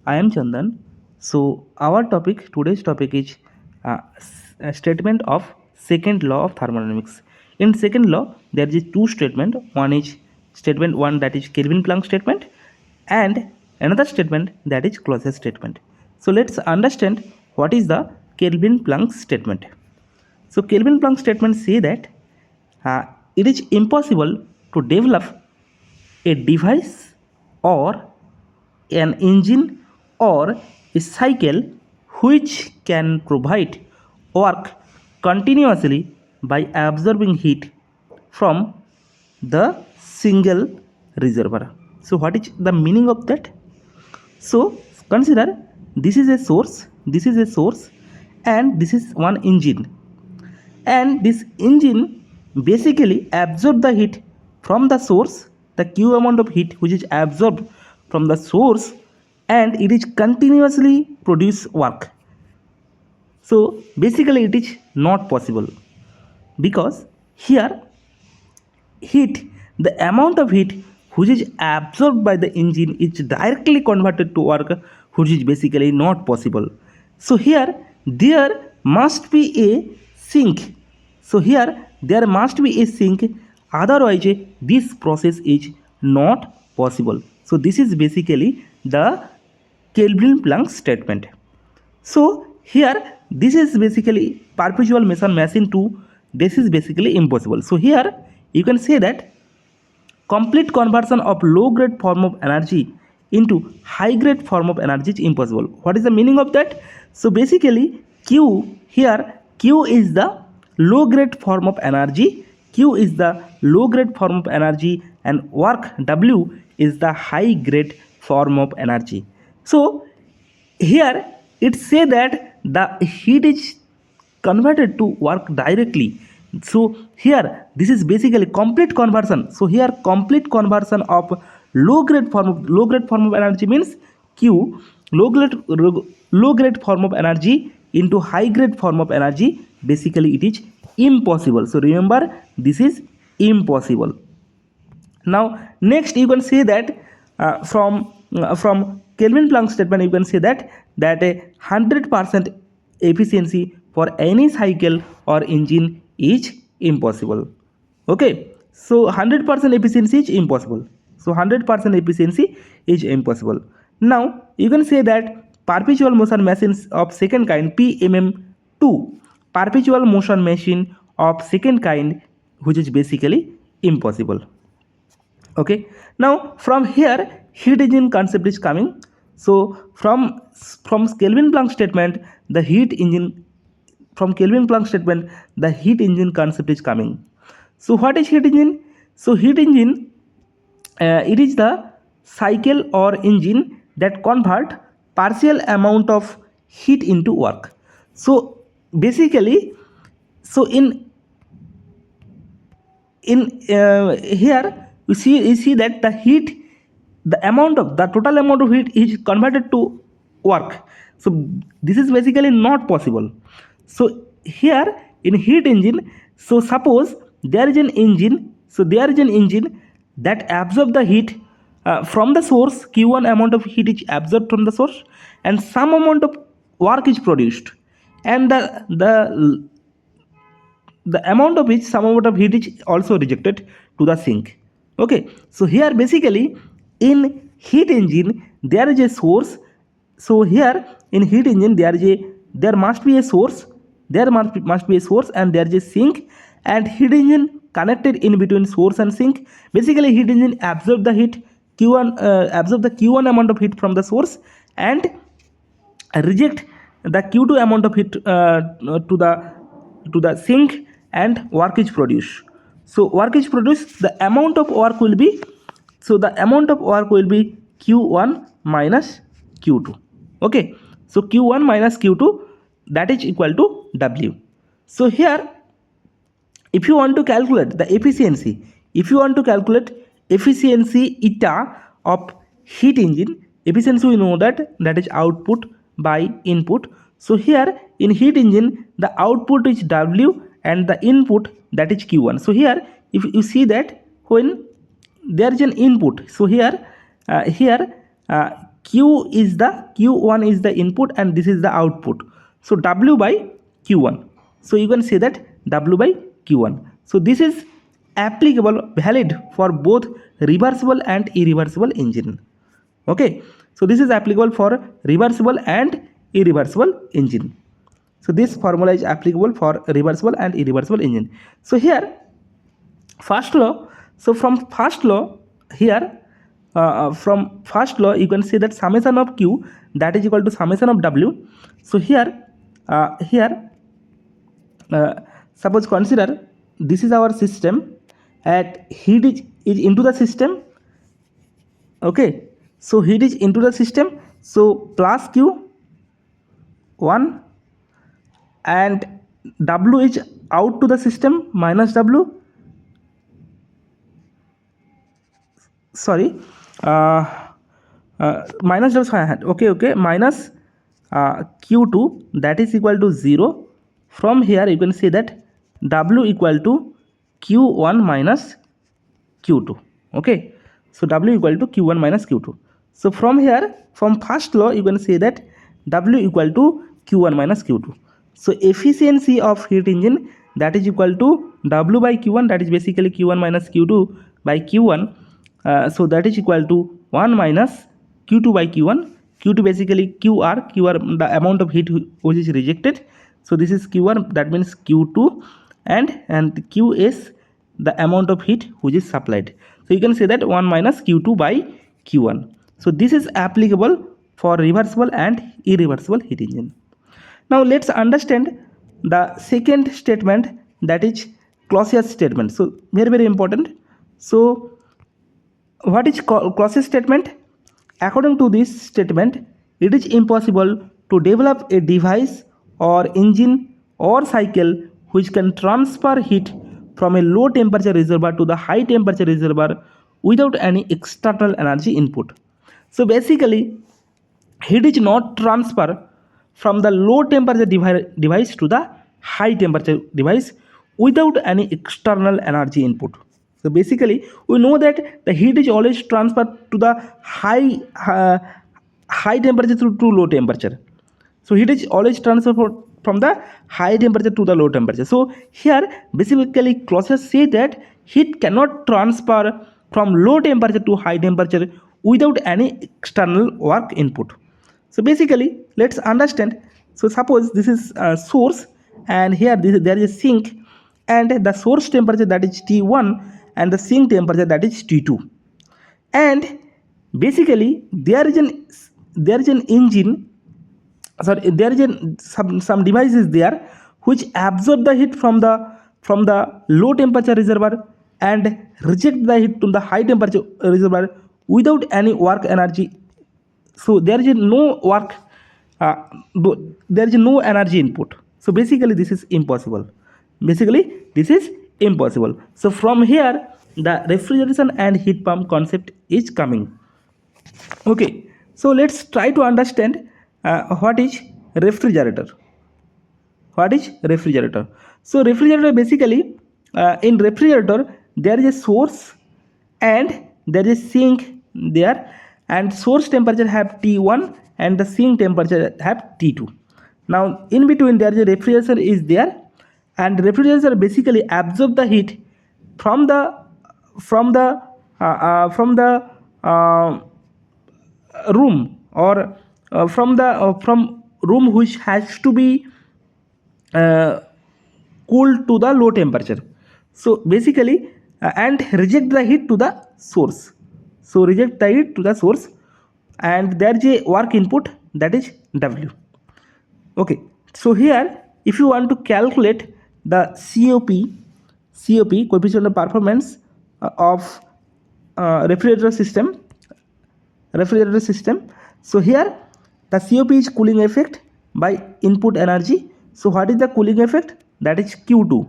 I am Chandan. So our topic, today's topic is a statement of second law of thermodynamics. In second law, there is two statement. One is statement one, that is Kelvin-Planck statement, and another statement, that is Clausius statement. So let's understand what is the Kelvin-Planck statement. So Kelvin-Planck statement say that uh, it is impossible to develop a device or an engine or a cycle which can provide work continuously by absorbing heat from the single reservoir. So what is the meaning of that? So consider, this is a source, this is a source, and this is one engine, and this engine basically absorb the heat from the source, the q amount of heat which is absorbed from the source, and it is continuously produce work. So basically it is not possible, because here heat, the amount of heat which is absorbed by the engine is directly converted to work, which is basically not possible. So here there must be a sink. So here there must be a sink, otherwise this process is not possible. So this is basically the Kelvin-Planck statement. So here this is basically perpetual motion machine 2, this is basically impossible. So here you can say that complete conversion of low grade form of energy into high grade form of energy is impossible. What is the meaning of that? So basically q, here q is the low grade form of energy, q is the low grade form of energy, and work w is the high grade form of energy. So here it say that the heat is converted to work directly. So here this is basically complete conversion. So here complete conversion of low grade form of energy means q, low grade low grade form of energy into high grade form of energy, basically it is impossible. So remember, this is impossible. Now next you can say that from Kelvin-Planck statement you can say that a 100% efficiency for any cycle or engine is impossible. Okay, so 100% efficiency is impossible. So 100% efficiency is impossible. Now you can say that perpetual motion machines of second kind PMM2, perpetual motion machine of second kind, which is basically impossible. Okay, now from here heat engine concept is coming. So from Kelvin-Planck statement, the heat engine, from Kelvin-Planck statement the heat engine concept is coming. So what is heat engine? So heat engine, it is the cycle or engine that convert partial amount of heat into work. So basically, so in here you see that the heat, the amount of the total amount of heat is converted to work. So this is basically not possible. So here in heat engine, so suppose there is an engine, so there is an engine that absorb the heat from the source, q1 amount of heat is absorbed from the source, and some amount of work is produced, and the amount of which some amount of heat is also rejected to the sink. Okay, so here basically in heat engine there is a source. So here in heat engine there must be a source, there must be a source, and there is a sink, and heat engine connected in between source and sink. Basically heat engine absorb the heat q1, absorb the q1 amount of heat from the source, and reject the q2 amount of heat to the sink, and work is produced. So work is produced, the amount of work will be, so the amount of work will be q1 minus q2. Okay, so q1 minus q2, that is equal to w. So here if you want to calculate the efficiency, if you want to calculate efficiency eta of heat engine, efficiency we know that is output by input. So here in heat engine the output is w and the input, that is q1. So here if you see that when there is an input, so here Q1 is the input and this is the output. So W by Q1. So you can say that W by Q1. So this is applicable, valid for both reversible and irreversible engine. Okay, so this is applicable for reversible and irreversible engine. So this formula is applicable for reversible and irreversible engine. So here first law, so from first law here, from first law you can say that summation of Q, that is equal to summation of W. So here suppose consider this is our system at heat is into the system. Okay, so heat is into the system, so plus Q1 and W is out to the system minus W, sorry, minus W, okay, minus Q2, that is equal to 0. From here you can say that W equal to Q1 minus Q2. Okay, so W equal to Q1 minus Q2. So from here, from first law you can say that W equal to Q1 minus Q2. So efficiency of heat engine, that is equal to W by Q1, that is basically Q1 minus Q2 by Q1. So that is equal to 1 minus Q2 by Q1. Q2 basically QR, the amount of heat which is rejected. So this is Q1, that means Q2, and QS, the amount of heat which is supplied. So you can say that 1 minus Q2 by Q1. So this is applicable for reversible and irreversible heat engine. Now let's understand the second statement, that is Clausius statement. So very important. So what is Clausius statement? According to this statement, it is impossible to develop a device or engine or cycle which can transfer heat from a low temperature reservoir to the high temperature reservoir without any external energy input. So basically, heat is not transfer from the low temperature device to the high temperature device without any external energy input. So basically we know that the heat is always transferred to the high temperature to low temperature. So heat is always transferred from the high temperature to the low temperature. So here basically Clausius say that heat cannot transfer from low temperature to high temperature without any external work input. So basically let's understand. So suppose this is a source and here there is a sink, and the source temperature, that is T1, and the sink temperature, that is T2, and basically there is an engine, sorry, there is some devices there which absorb the heat from the low temperature reservoir and reject the heat to the high temperature reservoir without any work energy. So there is no work, uh, there is no energy input. So basically this is impossible. So from here the refrigeration and heat pump concept is coming. Okay, so let's try to understand what is refrigerator. So refrigerator basically, in refrigerator there is a source and there is a sink there, and source temperature have T1 and the sink temperature have T2. Now in between there is a refrigerator is there, and refrigerator basically absorb the heat from the from the from the room, or from room which has to be uh, cooled to the low temperature. So basically and reject the heat to the source. And there is a work input, that is W. Okay, so here if you want to calculate the COP, coefficient of performance of refrigerator system. So here the COP is cooling effect by input energy. So what is the cooling effect? That is Q2.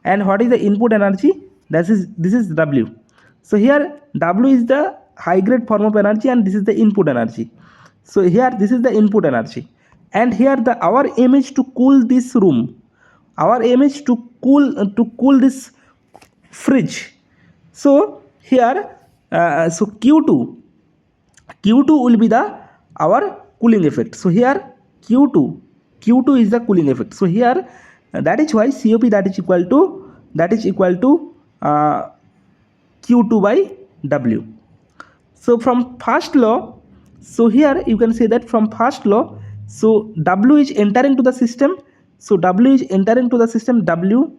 And what is the input energy? This is W. So here W is the high grade form of energy and this is the input energy. So here this is the input energy, and here our aim is to cool this room. Our aim is to cool this fridge. So here Q2 will be the our cooling effect. So here Q2 is the cooling effect. So here that is why COP that is equal to Q2 by W. So from first law, so here you can say that from first law, so W is entering to the system. So W is entering to the system, W,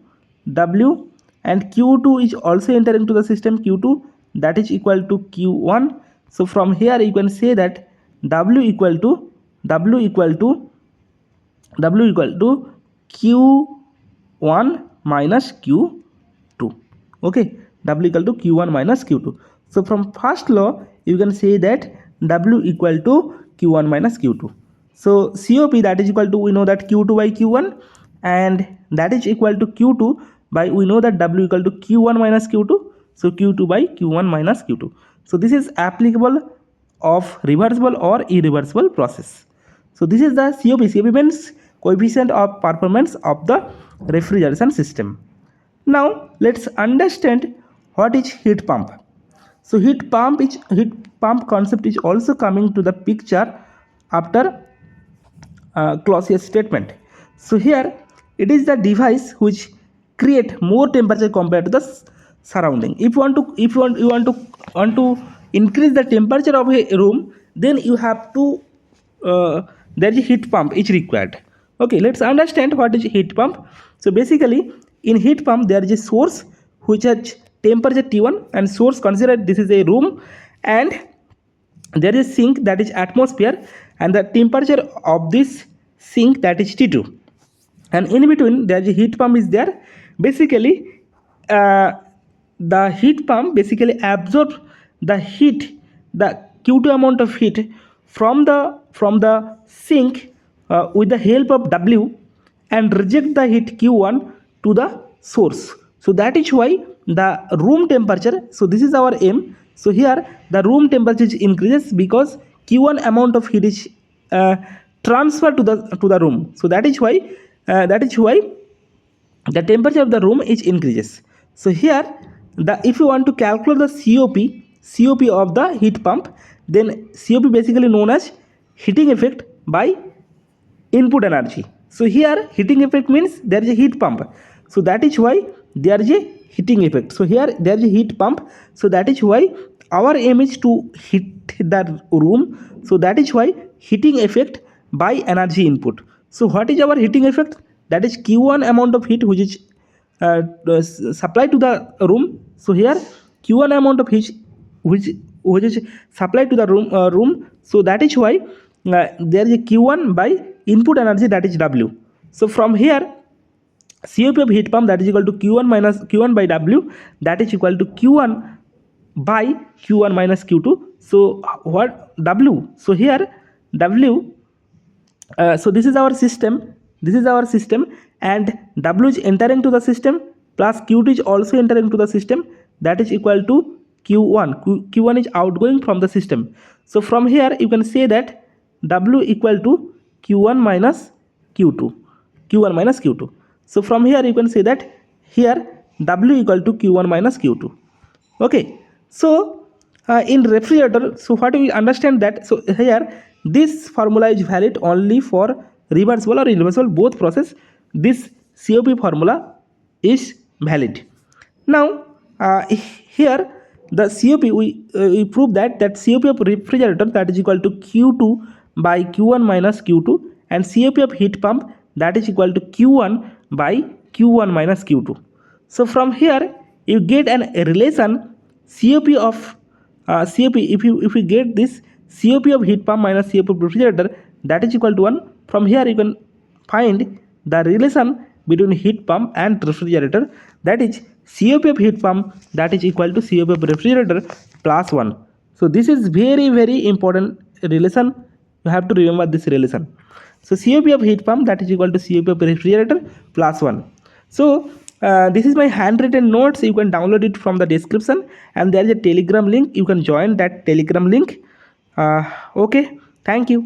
and Q2 is also entering to the system, Q2, that is equal to Q1. So from here you can say that W equal to Q1 minus Q2. Okay, W equal to Q1 minus Q2. So from first law you can say that W equal to Q1 minus Q2. So COP that is equal to, we know that Q2 by Q1, and that is equal to Q2 by, we know that W equal to Q1 minus Q2. So Q2 by Q1 minus Q2. So this is applicable of reversible or irreversible process. So this is the COP. COP means coefficient of performance of the refrigeration system. Now let's understand what is heat pump. So heat pump concept is also coming to the picture after Clausius statement. So here it is the device which create more temperature compared to the surrounding. If you want to increase the temperature of a room, then you have to there is a heat pump is required. Okay, let's understand what is heat pump. So basically in heat pump there is a source which has temperature T1, and source, consider this is a room, and there is sink that is atmosphere, and the temperature of this sink that is T2, and in between there is a heat pump is there. Basically the heat pump basically absorbs the heat, the Q2 amount of heat from the sink with the help of W, and reject the heat Q1 to the source. So that is why the room temperature, so this is our aim. So here the room temperature increases because Q1 amount of heat is transferred to the room. So that is why the temperature of the room is increases. So here if you want to calculate the COP of the heat pump, then COP basically known as heating effect by input energy. So here heating effect means there is a heat pump, so that is why there is a heating effect. So here there is a heat pump, so that is why our aim is to heat the room. So that is why heating effect by energy input. So what is our heating effect? That is Q1 amount of heat which is supplied to the room. So here Q1 amount of heat which is supplied to the room. So that is why there is a Q1 by input energy, that is W. So from here COP of heat pump that is equal to Q1 by W, that is equal to Q1 by Q1 minus Q2. So what W? So here W, so this is our system, and W is entering to the system plus Q2 is also entering to the system, that is equal to Q1 is outgoing from the system. So from here you can say that W equal to Q1 minus Q2. So from here you can say that here W equal to Q1 minus Q2. Okay, so in refrigerator, so what we understand that, so here this formula is valid only for reversible or irreversible both process. This COP formula is valid. Now here the COP, we prove that COP of refrigerator that is equal to Q2 by Q1 minus Q2, and COP of heat pump that is equal to Q1 by Q1 minus Q2. So from here you get a relation COP of COP. If you get this COP of heat pump minus COP of refrigerator, that is equal to 1. From here you can find the relation between heat pump and refrigerator, that is COP of heat pump that is equal to COP of refrigerator plus 1. So this is very important relation. You have to remember this relation. So COP of heat pump that is equal to COP of refrigerator plus 1. So this is my handwritten notes. You can download it from the description, and there is a Telegram link. You can join that Telegram link. Okay, thank you.